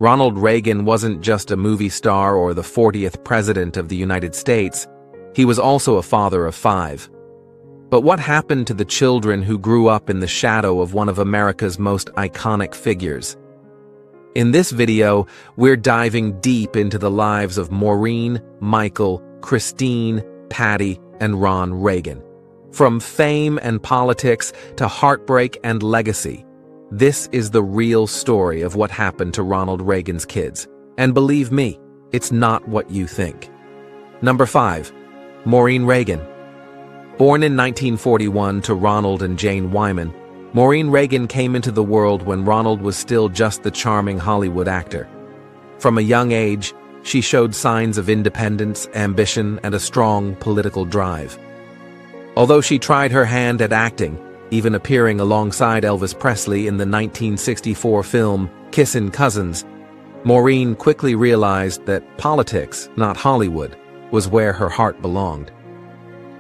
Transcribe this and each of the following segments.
Ronald Reagan wasn't just a movie star or the 40th President of the United States, he was also a father of 5. But what happened to the children who grew up in the shadow of one of America's most iconic figures? In this video, we're diving deep into the lives of Maureen, Michael, Christine, Patty, and Ron Reagan. From fame and politics to heartbreak and legacy, this is the real story of what happened to Ronald Reagan's kids. And believe me, it's not what you think. Number 5. Maureen Reagan. Born in 1941 to Ronald and Jane Wyman, Maureen Reagan came into the world when Ronald was still just the charming Hollywood actor. From a young age, she showed signs of independence, ambition, and a strong political drive. Although she tried her hand at acting, even appearing alongside Elvis Presley in the 1964 film Kissin' Cousins, Maureen quickly realized that politics, not Hollywood, was where her heart belonged.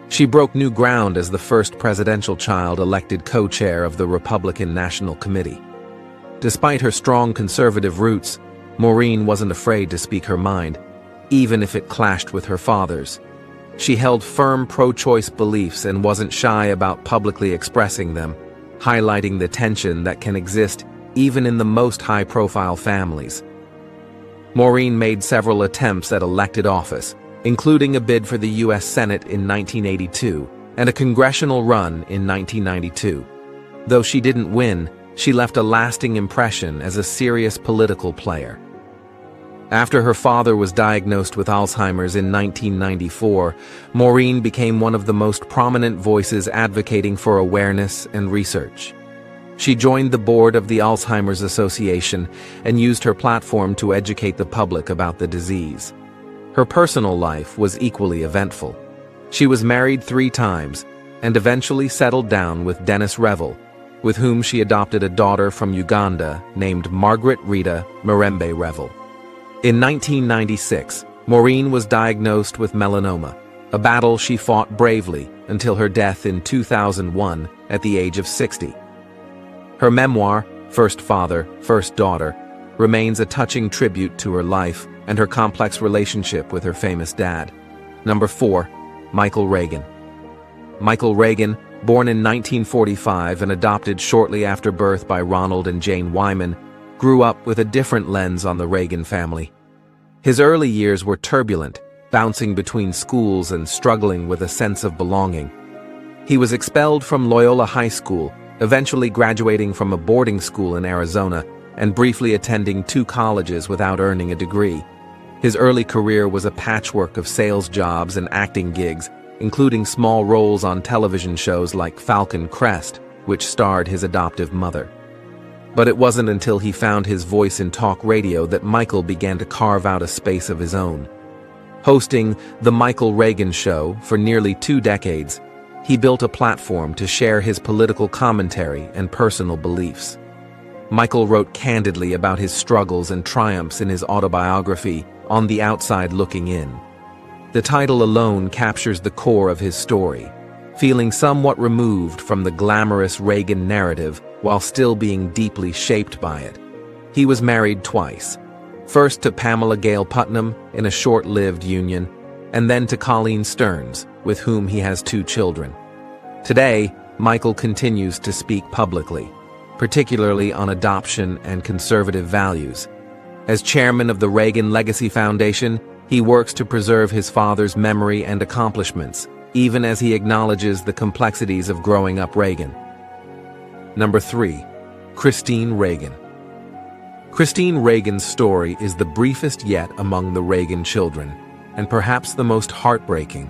She broke new ground as the first presidential child elected co-chair of the Republican National Committee. Despite her strong conservative roots, Maureen wasn't afraid to speak her mind, even if it clashed with her father's. She held firm pro-choice beliefs and wasn't shy about publicly expressing them, highlighting the tension that can exist even in the most high-profile families. Maureen made several attempts at elected office, including a bid for the U.S. Senate in 1982 and a congressional run in 1992. Though she didn't win, she left a lasting impression as a serious political player. After her father was diagnosed with Alzheimer's in 1994, Maureen became one of the most prominent voices advocating for awareness and research. She joined the board of the Alzheimer's Association and used her platform to educate the public about the disease. Her personal life was equally eventful. She was married 3 times and eventually settled down with Dennis Revel, with whom she adopted a daughter from Uganda named Margaret Rita Mirembe Revel. In 1996, Maureen was diagnosed with melanoma, a battle she fought bravely until her death in 2001 at the age of 60. Her memoir, First Father, First Daughter, remains a touching tribute to her life and her complex relationship with her famous dad. Number 4. Michael Reagan. Michael Reagan, born in 1945 and adopted shortly after birth by Ronald and Jane Wyman, grew up with a different lens on the Reagan family. His early years were turbulent, bouncing between schools and struggling with a sense of belonging. He was expelled from Loyola High School, eventually graduating from a boarding school in Arizona and briefly attending 2 colleges without earning a degree. His early career was a patchwork of sales jobs and acting gigs, including small roles on television shows like Falcon Crest, which starred his adoptive mother. But it wasn't until he found his voice in talk radio that Michael began to carve out a space of his own. Hosting The Michael Reagan Show for nearly 2 decades, he built a platform to share his political commentary and personal beliefs. Michael wrote candidly about his struggles and triumphs in his autobiography, On the Outside Looking In. The title alone captures the core of his story, feeling somewhat removed from the glamorous Reagan narrative while still being deeply shaped by it. He was married twice, first to Pamela Gail Putnam in a short-lived union, and then to Colleen Stearns, with whom he has 2 children. Today, Michael continues to speak publicly, particularly on adoption and conservative values. As chairman of the Reagan Legacy Foundation, he works to preserve his father's memory and accomplishments, even as he acknowledges the complexities of growing up Reagan. Number 3. Christine Reagan. Christine Reagan's story is the briefest yet among the Reagan children, and perhaps the most heartbreaking.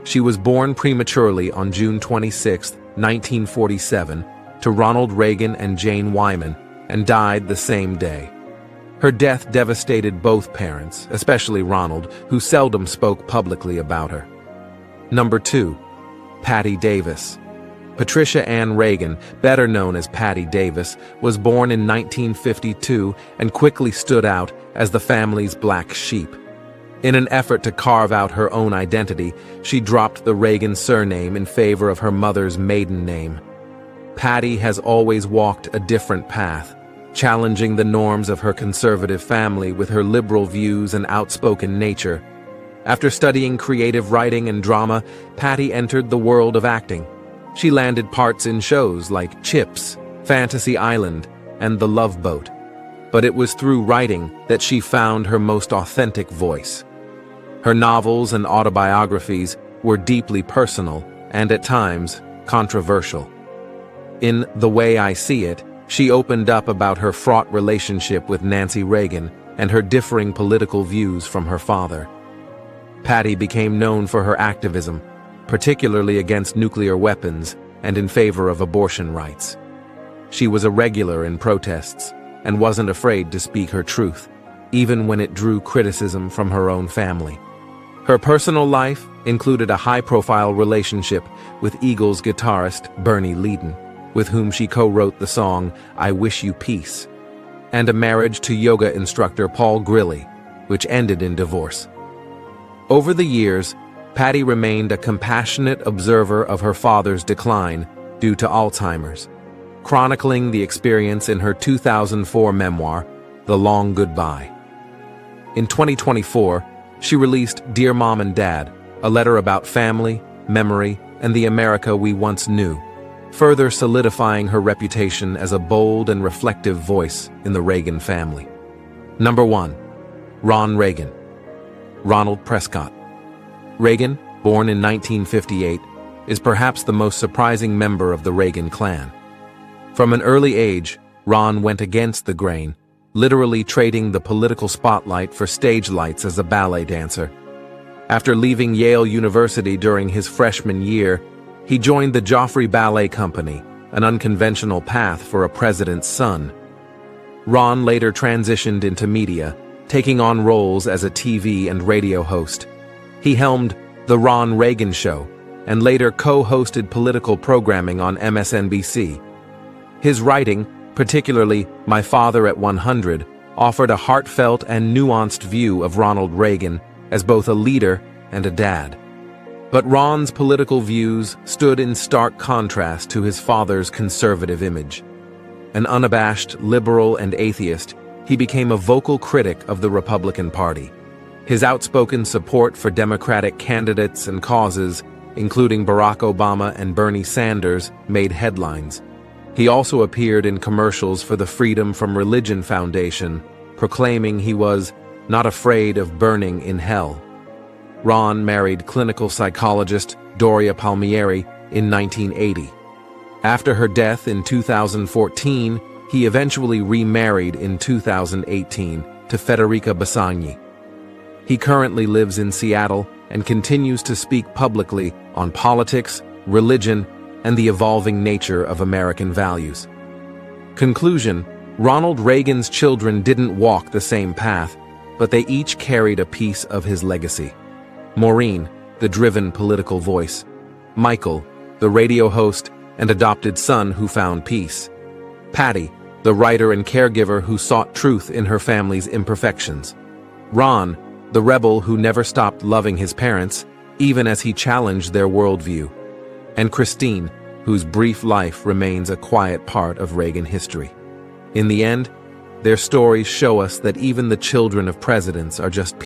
She was born prematurely on June 26, 1947, to Ronald Reagan and Jane Wyman, and died the same day. Her death devastated both parents, especially Ronald, who seldom spoke publicly about her. Number 2. Patty Davis. Patricia Ann Reagan, better known as Patty Davis, was born in 1952 and quickly stood out as the family's black sheep. In an effort to carve out her own identity, she dropped the Reagan surname in favor of her mother's maiden name. Patty has always walked a different path, challenging the norms of her conservative family with her liberal views and outspoken nature. After studying creative writing and drama, Patty entered the world of acting. She landed parts in shows like Chips, Fantasy Island, and The Love Boat. But it was through writing that she found her most authentic voice. Her novels and autobiographies were deeply personal and at times controversial. In The Way I See It, she opened up about her fraught relationship with Nancy Reagan and her differing political views from her father. Patty became known for her activism, particularly against nuclear weapons and in favor of abortion rights. She was a regular in protests and wasn't afraid to speak her truth, even when it drew criticism from her own family. Her personal life included a high-profile relationship with Eagles guitarist Bernie Leadon, with whom she co-wrote the song I Wish You Peace, and a marriage to yoga instructor Paul Grilly, which ended in divorce. Over the years, Patty remained a compassionate observer of her father's decline due to Alzheimer's, chronicling the experience in her 2004 memoir, The Long Goodbye. In 2024, she released Dear Mom and Dad, a letter about family, memory, and the America we once knew, further solidifying her reputation as a bold and reflective voice in the Reagan family. Number 1. Ron Reagan. Ronald Prescott. Reagan, born in 1958, is perhaps the most surprising member of the Reagan clan. From an early age, Ron went against the grain, literally trading the political spotlight for stage lights as a ballet dancer. After leaving Yale University during his freshman year, he joined the Joffrey Ballet Company, an unconventional path for a president's son. Ron later transitioned into media, taking on roles as a TV and radio host. He helmed The Ron Reagan Show and later co-hosted political programming on MSNBC. His writing, particularly My Father at 100, offered a heartfelt and nuanced view of Ronald Reagan as both a leader and a dad. But Ron's political views stood in stark contrast to his father's conservative image. An unabashed liberal and atheist, he became a vocal critic of the Republican Party. His outspoken support for Democratic candidates and causes, including Barack Obama and Bernie Sanders, made headlines. He also appeared in commercials for the Freedom from Religion Foundation, proclaiming he was not afraid of burning in hell. Ron married clinical psychologist Doria Palmieri in 1980. After her death in 2014, he eventually remarried in 2018 to Federica Bassagni. He currently lives in Seattle and continues to speak publicly on politics, religion, and the evolving nature of American values. Conclusion: Ronald Reagan's children didn't walk the same path, but they each carried a piece of his legacy. Maureen, the driven political voice. Michael, the radio host and adopted son who found peace. Patty, the writer and caregiver who sought truth in her family's imperfections. Ron, the rebel who never stopped loving his parents, even as he challenged their worldview. And Christine, whose brief life remains a quiet part of Reagan history. In the end, their stories show us that even the children of presidents are just